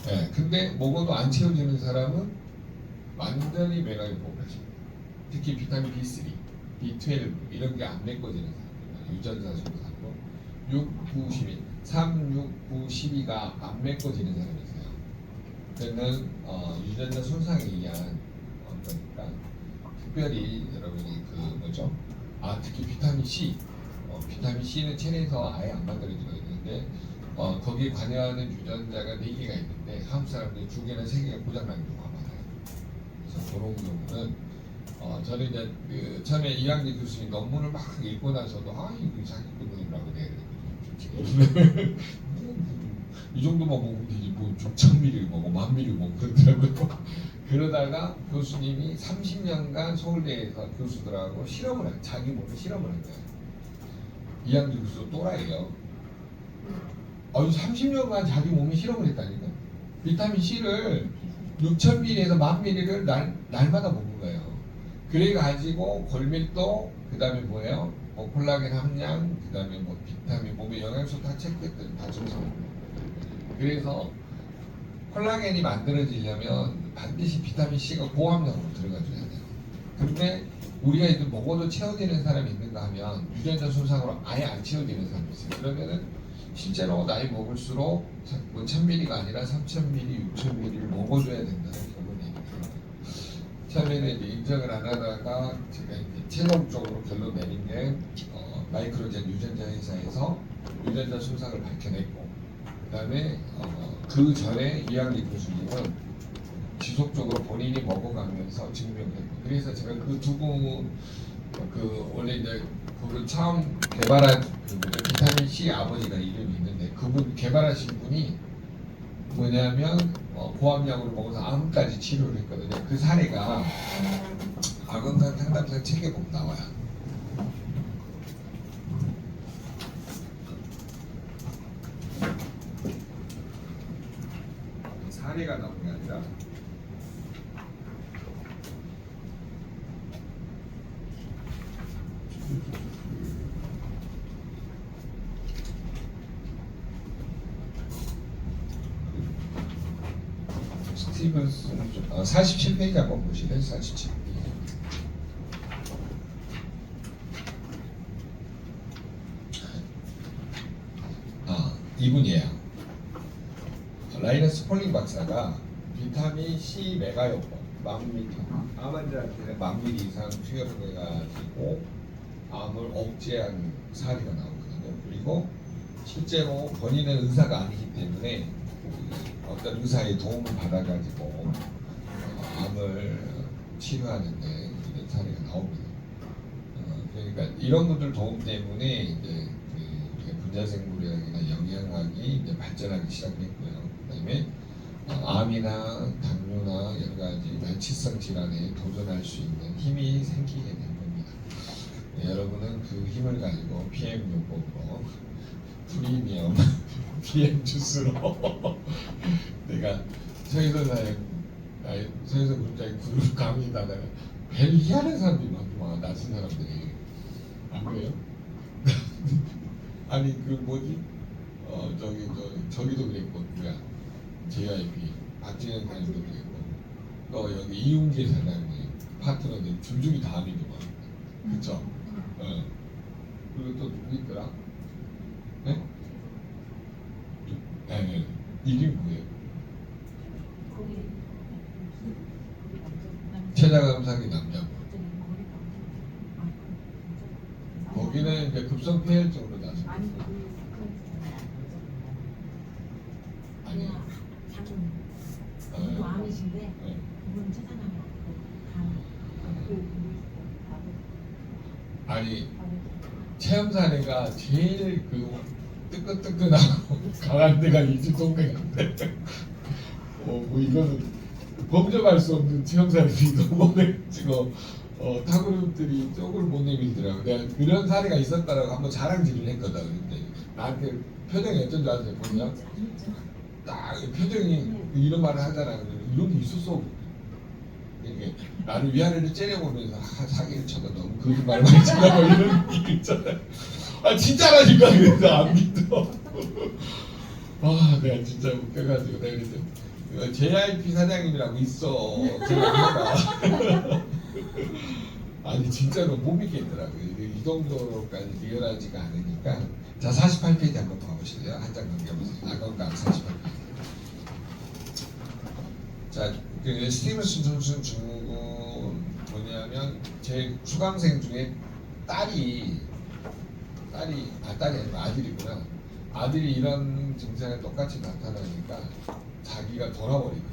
네, 근데 먹어도 안 채워지는 사람은 완전히 메가이 포브레션. 특히 비타민 B3, B12 이런 게 안 메꿔지는 사람들, 유전자 손상으로 6, 9, 12, 3, 6, 9, 12가 안 메꿔지는 사람이 있어요. 그는 유전자 손상에 의한 거니까 특별히 여러분이 그 뭐죠? 아, 특히 비타민 C, 비타민 C는 체내에서 아예 안 만들어지고 있는데 거기에 관여하는 유전자가 4개가 있는데 한국 사람들이 2개나 3개가 고장나는 경우가 많아요. 그래서 그런 경우는 저는 이제 그 처음에 이학리 교수님 논문을 막 읽고 나서도 아, 이거 자기 논문이라고 내야 되거든요. 이 정도만 먹으면 되지 뭐 6,000ml 먹고 10,000ml 먹고 그러더라고요. 그러다가 교수님이 30년간 서울대에서 교수들하고 실험을 한, 자기 몸에 실험을 한 거예요. 이학리 교수 또라이예요. 30년간 자기 몸에 실험을 했다니까. 비타민 C를 6,000ml에서 10,000ml를 날마다 먹는 거예요. 그래 가지고 골밀도, 그 다음에 뭐예요? 뭐 콜라겐 함량, 그 다음에 뭐 비타민, 몸의 영양소 다 체크했더니 다 정상입니다. 그래서 콜라겐이 만들어지려면 반드시 비타민 C가 고함량으로 들어가줘야 돼요. 근데 우리가 이제 먹어도 채워지는 사람이 있는가 하면 유전자 손상으로 아예 안 채워지는 사람이 있어요. 그러면은 실제로 나이 먹을수록 뭐 1000ml가 아니라 3000ml, 6000ml를 먹어줘야 된다는 결론이 있어요. 처음에는 이제 인정을 안 하다가 제가 이제 최종적으로 결론 내린 게 마이크로젠 유전자 회사에서 유전자 손상을 밝혀냈고, 그다음에 그 전에 이학리 교수님은 지속적으로 본인이 먹어가면서 증명했고, 그래서 제가 그 두 분 그 원래 이제 그걸 처음 개발한 그 비타민 C 아버지가 이름이 있는데 그분 개발하신 분이 뭐냐면 고함량으로 먹어서 암까지 치료를 했거든요. 그 사례가 아건강 상담사 책에 보면 나와요. 사례가 나온 게 아니라 스티븐슨 47페이지 한번 보시래요. 47페이지. 이분이에요. 라이너스 폴링 박사가 비타민 C 메가요법 10,000ml, 암 환자한테는 10,000ml 이상 투여를 해가지고 암을 억제한 사례가 나오거든요. 그리고 실제로 본인은 의사가 아니기 때문에 어떤 의사의 도움을 받아가지고 암을 치료하는데 이런 사례가 나옵니다. 그러니까 이런 분들 도움 때문에 이제 우리가 분자생물학이나 영양학이 이제 발전하기 시작했고요. 그다음에 암이나 당뇨나 여러 가지 멸치성 질환에 도전할 수 있는 힘이 생기게 된 겁니다. 여러분은 그 힘을 가지고 PM 요법으로 프리미엄 PM 주스로 내가 서해서 군자의 그룹 강의다가 벨기하는 사람들이 많구만. 낯선 사람들이. 안 그래요? 아니 그 뭐지? 저기도 그랬고 누가 JYP 박진영 사님도 그랬고 여기 이용재 사장님 파트너들 줄줄이 다 아니더만. 그쵸? 그리고 또 누구 있더라? 네? 네. 이름이 뭐예요? 최자감사기 남자분. 거기는 이제 급성 폐혈증으로 나서. 아니 아니. 장군 왕이신데 네. 그분 찾아가면 아니 체험사례가 제일 그 뜨끈뜨끈하고 강한 데가 이 집 동네인데 뭐 이거는 범접할 수 없는 체험사례들이 너무 지금 타그룹들이 쪽을 못 내밀더라고. 내가 그런 사례가 있었다라고 한번 자랑질을 했거든. 근데 나한테 표정이 어쩐 줄 아세요? 보면 딱 표정이 이런 말을 하잖아. 이런 게 있었어. 이게 나를 위아래를 째려보면서 사기를 쳐도 너무 거짓말 많이 치나 뭐 이런 얘기 있잖아요. 아 진짜라니까. 그래서 안 믿어. 아 내가 진짜 웃겨가지고 내가 그랬더니 JIP 사장님이라고 있어. 제가 아니 진짜로 못 믿겠더라고요. 이 정도로까지 리얼하지가 않으니까. 자 48페이지 한번 봐보실래요? 한 장 넘겨보세요. 아건강 48페이지. 자, 그 스티븐슨 존슨 증후군 뭐냐면 제 수강생 중에 딸이 아니고 아들이구나. 아들이 이런 증상이 똑같이 나타나니까 자기가 돌아버리거든.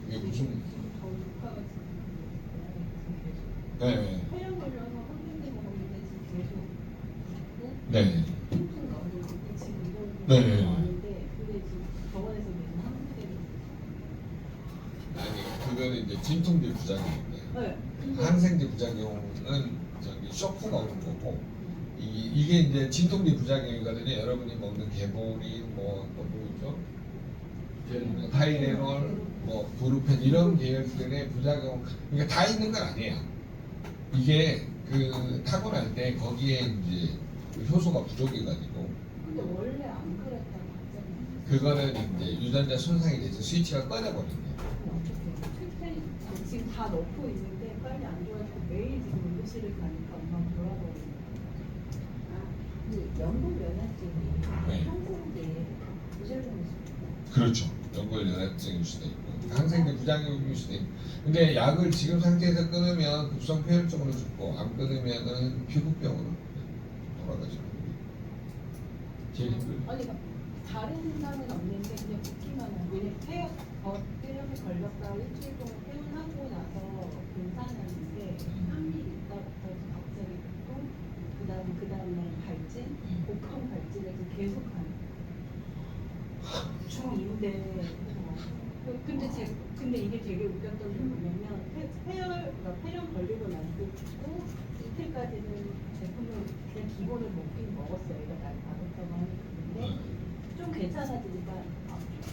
이게 무슨 네. 폐렴 걸려서 한국에 먹는데 지금 계속 네. 통풍 나오고 지금 이런 네. 나오는데 근데 지금 병원에서 내는 한국에 아니 그거는 이제 진통제 부작용인데 네. 항생제 부작용은 저기 쇼크가 오는 거고 이게 이제 진통제 부작용이거든요. 여러분이 먹는 개보린 뭐또 뭐죠? 타이레놀, 뭐 브루펜 이런 계열들의 부작용 그러니까 다 있는 건 아니에요. 이게 그 타고날 때 거기에 이제 그 효소가 부족해가지고 근데 원래 안 그랬다고 하잖아요. 그거는 이제 유전자 손상이 돼서 스위치가 꺼져버린 거예요. 트리펜 지금 다 넣고 있는데 빨리 안 좋아지고 매일 지금 응급실을 가니까 엄마가 돌아버리는 거예요. 그 연골 연화증이 네. 한국에 부작용이 있어요. 그렇죠. 연골 연화증일 수도 있고 항생제 부작용일 수도 있고 근데 약을 지금 상태에서 끊으면 급성 폐혈증으로 죽고 안 끊으면은 피부병으로 돌아가죠. 제일 힘들죠. 아니 그러니까 다른 증상은 없는데 그냥 붓기만 하고 왜냐면 폐렴에 걸렸다 일주일 동안 퇴원하고 나서 괜찮았는데 3일 있다부터 갑자기 붓고 그 다음날 발진, 복통 발진을 지금 계속 하는 중인데 근데 이게 되게 웃겼던 게 뭐냐면 폐렴 걸리고 나서 붓고 이틀까지는 제품을 그냥 기본을 먹긴 먹었어요. 이거 날 받았다고 하는데 좀 괜찮아지니까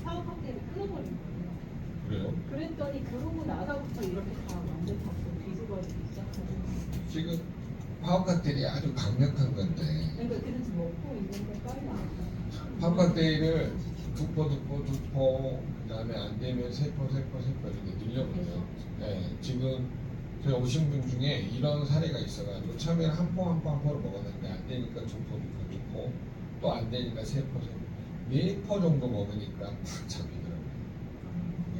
파워 칵테일을 끊어버린 거예요. 그래요? 그랬더니 그러고 나서부터 이렇게 다 완전 다 뒤집어지기 시작하고 지금 파워칵테일이 아주 강력한 건데 그러니까 그래서 먹고 있는데 빨리 안 파워칵테일을 두포 그 다음에 안 되면 세포 이렇게 늘려보죠. 네, 지금 저희 오신 분 중에 이런 사례가 있어가지고 처음에는 한 포를 먹었는데 안 되니까 두포 또 안 되니까 세포 4포 정도 먹으니까 팍 잡히더라고요.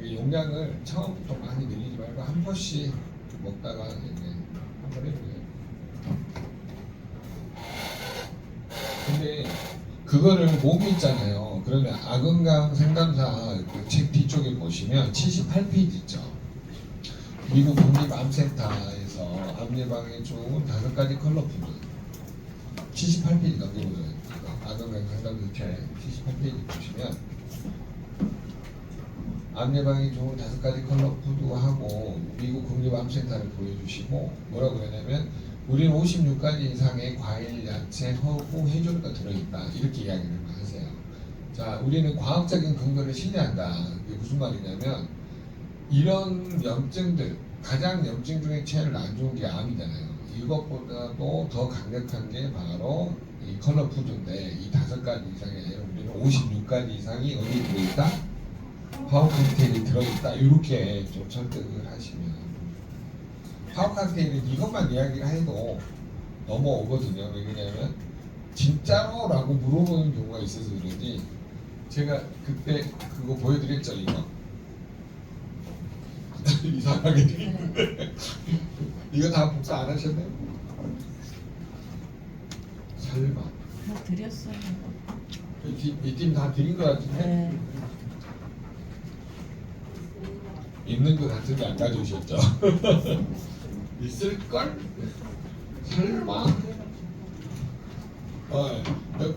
이게 용량을 처음부터 많이 늘리지 말고 한 포씩 먹다가 이제 한번 해보세요. 근데 그거를 몸이 있잖아요. 그러면 아건강 상담사 그 책 뒤쪽에 보시면 78페이지 있죠. 미국 국립암센터에서 암 예방에 좋은 5가지 컬러 푸드 78페이지 넘겨보세요. 아건강 상담사 책 78페이지 보시면 암 예방에 좋은 5가지 컬러 푸드하고 미국 국립암센터를 보여주시고 뭐라고 그러냐면 우리는 56가지 이상의 과일, 야채, 허브, 해조류가 들어있다 이렇게 이야기를 하세요. 자, 우리는 과학적인 근거를 신뢰한다. 이게 무슨 말이냐면 이런 염증들 가장 염증 중에 제일 안 좋은 게 암이잖아요. 이것보다도 더 강력한 게 바로 이 컬러 푸드인데 이 5가지 이상이 아니라 우리는 56가지 이상이 어디에 들어있다? 파워 칵테일이 들어있다 이렇게 좀 설득을 하시면 파워 칵테일은 이것만 이야기를 해도 넘어오거든요. 왜냐면 진짜로? 라고 물어보는 경우가 있어서 그런지 제가 그때 그거 보여드렸죠 이거 이상하게 네. 이거 다 복사 안 하셨나요? 설마 다 드렸어요. 이 팀 다 드린 것 같은데 네. 있는 것 같은데 안 가져오셨죠? 있을걸? 설마?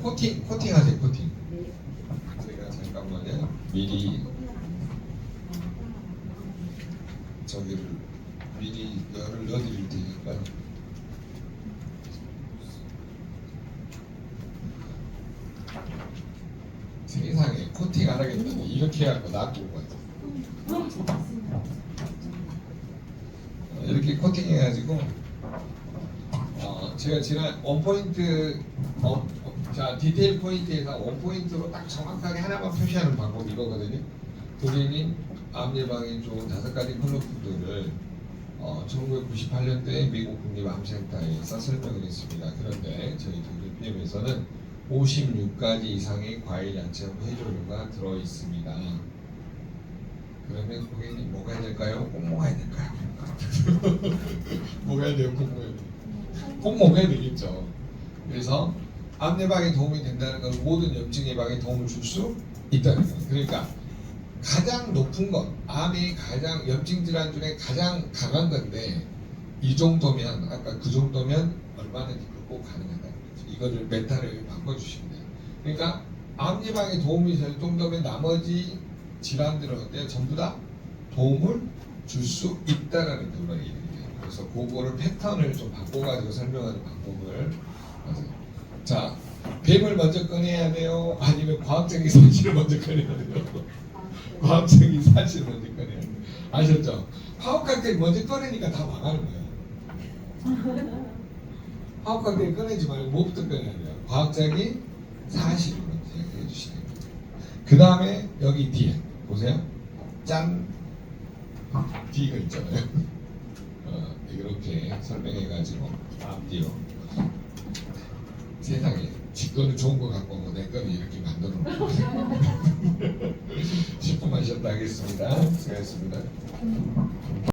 코팅 하세요 코팅 제가 잠깐만요 미리 저기를 미리 열을 넣어드릴 테니까 세상에 코팅 안 하겠다니 이렇게 해갖고 놔두고 가죠 이렇게 코팅해가지고 제가 지난 원포인트 자 디테일 포인트에서 원포인트로 딱 정확하게 하나만 표시하는 방법이 이거거든요. 고객님 암 예방에 좋은 5가지 클럽들을 1998년도에 미국 국립암센터에서 설명을 했습니다. 그런데 저희 WPM에서는 56가지 이상의 과일, 야채, 해조류가 들어있습니다. 그러면 고객님 먹어야 될까요? 꼭 먹어야 될까요? 먹어야 돼요, 꼭 먹어야 돼요. 꼭 먹어야 되겠죠. 그래서 암 예방에 도움이 된다는 건 모든 염증 예방에 도움을 줄 수 있다는 거예요. 그러니까 가장 높은 것, 암이 가장 염증 질환 중에 가장 강한 건데 이 정도면 아까 그 정도면 얼마든지 극복 가능하다는 거죠. 이거를 멘탈을 바꿔주시면 돼요. 그러니까 암 예방에 도움이 될 정도면 나머지 질환들은 어때요? 전부 다 도움을 줄 수 있다라는 그런 얘기예요. 그래서 그거를 패턴을 좀 바꿔가지고 설명하는 방법을 하세요. 자, 뱀을 먼저 꺼내야 돼요? 아니면 과학적인 사실을 먼저 꺼내야 돼요? 과학적인 사실을 먼저 꺼내야 돼요. 아셨죠? 화학학들 먼저 꺼내니까 다 망하는 거예요. 화학학들 꺼내지 말고 뭐부터 꺼내야 돼요? 과학적인 사실을 먼저 얘기해 주시는 거예요. 그 다음에 여기 뒤에 보세요. 짠! D가 있잖아요. 이렇게 설명해가지고 앞뒤로 세상에 지 거는 좋은 거 갖고 오고 내 거는 이렇게 만들어 놓고 10분 마셨다 하겠습니다. 수고하셨습니다.